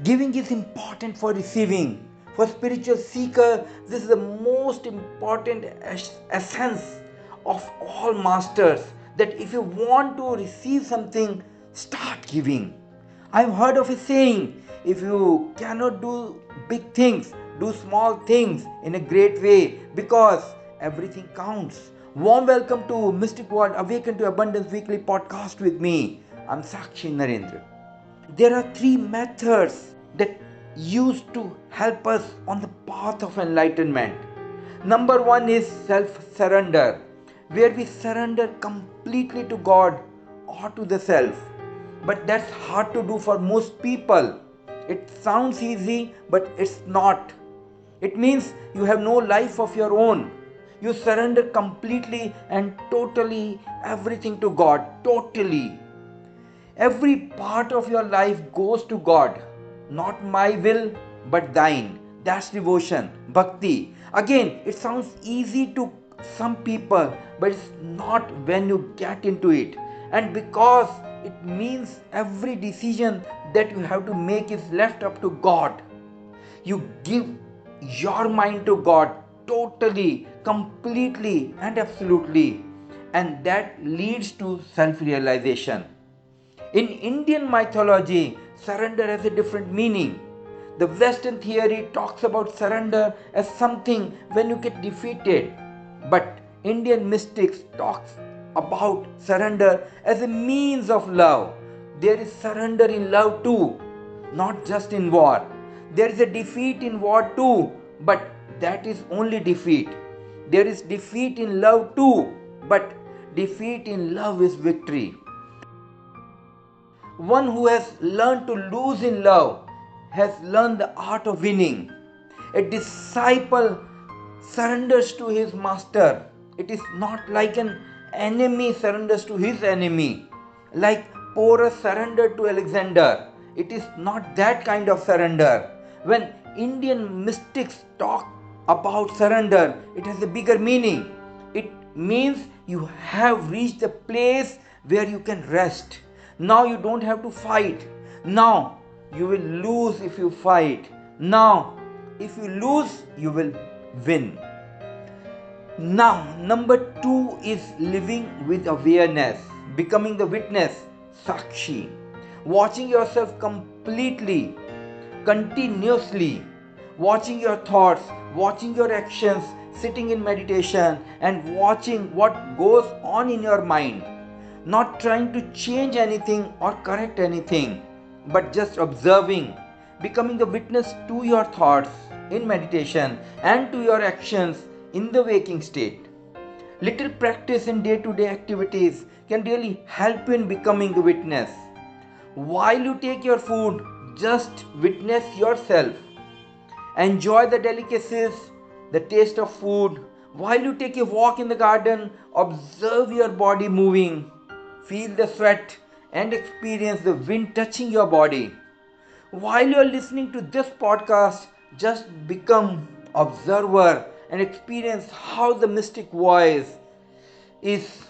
Giving is important for receiving. For spiritual seeker, this is the most important essence of all masters. That if you want to receive something, start giving. I've heard of a saying, if you cannot do big things, do small things in a great way because everything counts. Warm welcome to Mystic World Awaken to Abundance Weekly podcast with me. I'm Sakshi Narendra. There are three methods that used to help us on the path of enlightenment. Number one is self surrender, where we surrender completely to God or to the self. But that's hard to do for most people. It sounds easy, but it's not. It means you have no life of your own. You surrender completely and totally everything to God. Totally. Every part of your life goes to God. Not my will, but thine. That's devotion, bhakti. Again, it sounds easy to some people, but it's not when you get into it. And because it means every decision that you have to make is left up to God. You give your mind to God totally, completely, and absolutely. And that leads to self realization. In Indian mythology, surrender has a different meaning. The Western theory talks about surrender as something when you get defeated. But Indian mystics talks about surrender as a means of love. There is surrender in love too, not just in war. There is a defeat in war too, but that is only defeat. There is defeat in love too, but defeat in love is victory. One who has learned to lose in love has learned the art of winning. A disciple surrenders to his master. It is not like an enemy surrenders to his enemy, like Porus surrendered to Alexander. It is not that kind of surrender. When Indian mystics talk about surrender, it has a bigger meaning. It means you have reached a place where you can rest. Now you don't have to fight. Now you will lose if you fight. Now, if you lose, you will win. Now, number two is living with awareness, becoming the witness, Sakshi, watching yourself completely, continuously, watching your thoughts, watching your actions, sitting in meditation, and watching what goes on in your mind. Not trying to change anything or correct anything, but just observing, becoming the witness to your thoughts in meditation and to your actions in the waking state. Little practice in day to day activities can really help you in becoming the witness. While you take your food, just witness yourself. Enjoy the delicacies, the taste of food. While you take a walk in the garden, observe your body moving. Feel the sweat and experience the wind touching your body. While you are listening to this podcast, just become observer and experience how the mystic voice is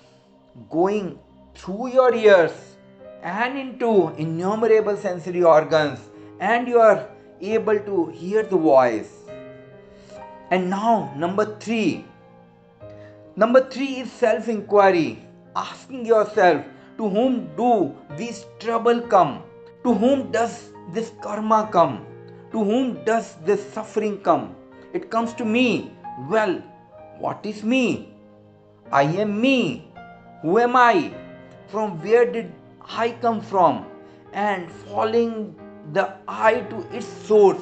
going through your ears and into innumerable sensory organs, and you are able to hear the voice. And now, number three is self inquiry, asking yourself, to whom do these trouble come? To whom does this karma come? To whom does this suffering come? It comes to me. Well, what is me? I am me. Who am I? From where did I come from? And following the I to its source.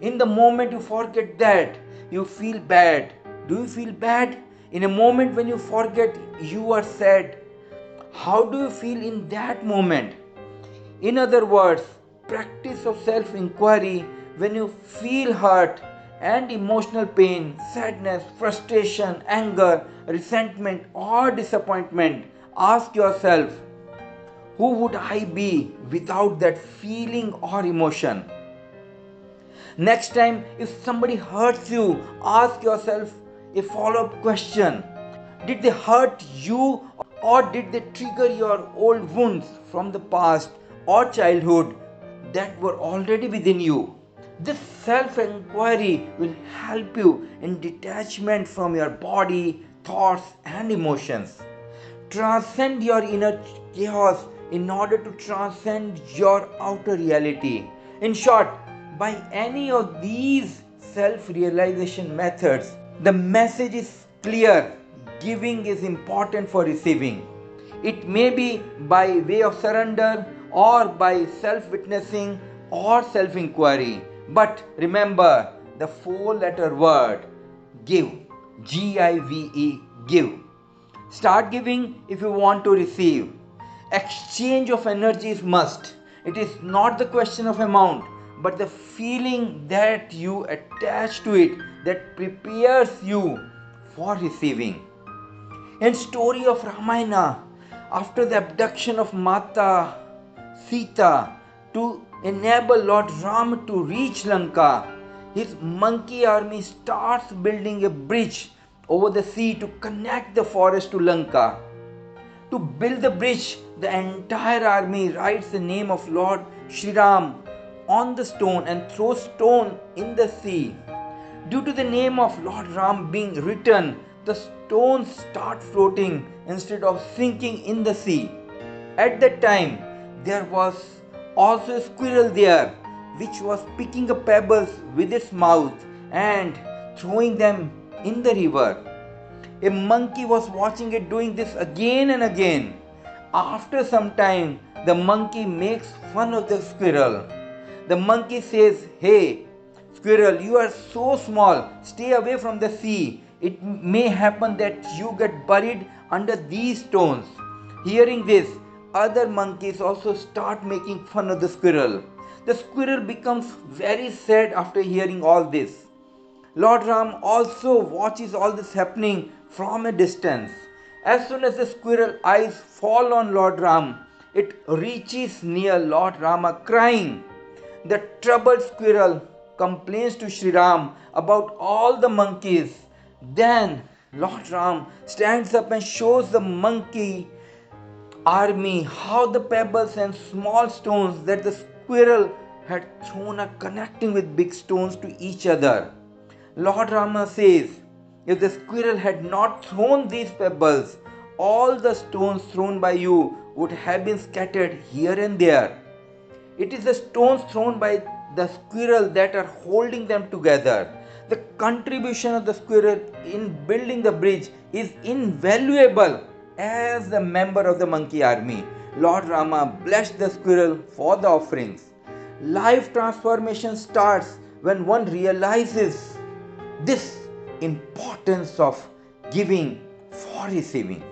In the moment you forget that, you feel bad. Do you feel bad? In a moment when you forget, you are sad. How do you feel in that moment? In other words, practice of self inquiry when you feel hurt and emotional pain, sadness, frustration, anger, resentment, or disappointment. Ask yourself, who would I be without that feeling or emotion? Next time, if somebody hurts you, ask yourself a follow up question. Did they hurt you, or did they trigger your old wounds from the past or childhood that were already within you. This self-inquiry will help you in detachment from your body, thoughts, and emotions. Transcend your inner chaos in order to transcend your outer reality. In short, by any of these self realization methods, the message is clear: giving is important for receiving. It may be by way of surrender or by self witnessing or self inquiry. But remember the four letter word: give. GIVE, give. Start giving if you want to receive. Exchange of energy is must. It is not the question of amount, but the feeling that you attach to it that prepares you for receiving. In story of Ramayana, after the abduction of Mata Sita to enable Lord Ram to reach Lanka, his monkey army starts building a bridge over the sea to connect the forest to Lanka. To build the bridge, the entire army writes the name of Lord Shri Ram on the stone and throws stone in the sea. Due to the name of Lord Ram being written, the stones start floating instead of sinking in the sea. At that time, there was also a squirrel there which was picking up pebbles with its mouth and throwing them in the river. A monkey was watching it doing this again and again. After some time, the monkey makes fun of the squirrel. The monkey says, "Hey, squirrel, you are so small. Stay away from the sea. It may happen that you get buried under these stones." Hearing this, other monkeys also start making fun of the squirrel. The squirrel becomes very sad after hearing all this. Lord Ram also watches all this happening from a distance. As soon as the squirrel eyes fall on Lord Ram, it reaches near Lord Rama crying. The troubled squirrel complains to Sri Ram about all the monkeys. Then Lord Ram stands up and shows the monkey army how the pebbles and small stones that the squirrel had thrown are connecting with big stones to each other. Lord Rama says, if the squirrel had not thrown these pebbles, all the stones thrown by you would have been scattered here and there. It is the stones thrown by the squirrel that are holding them together. The contribution of the squirrel in building the bridge is invaluable as a member of the monkey army. Lord Rama blessed the squirrel for the offerings. Life transformation starts when one realizes this importance of giving for receiving.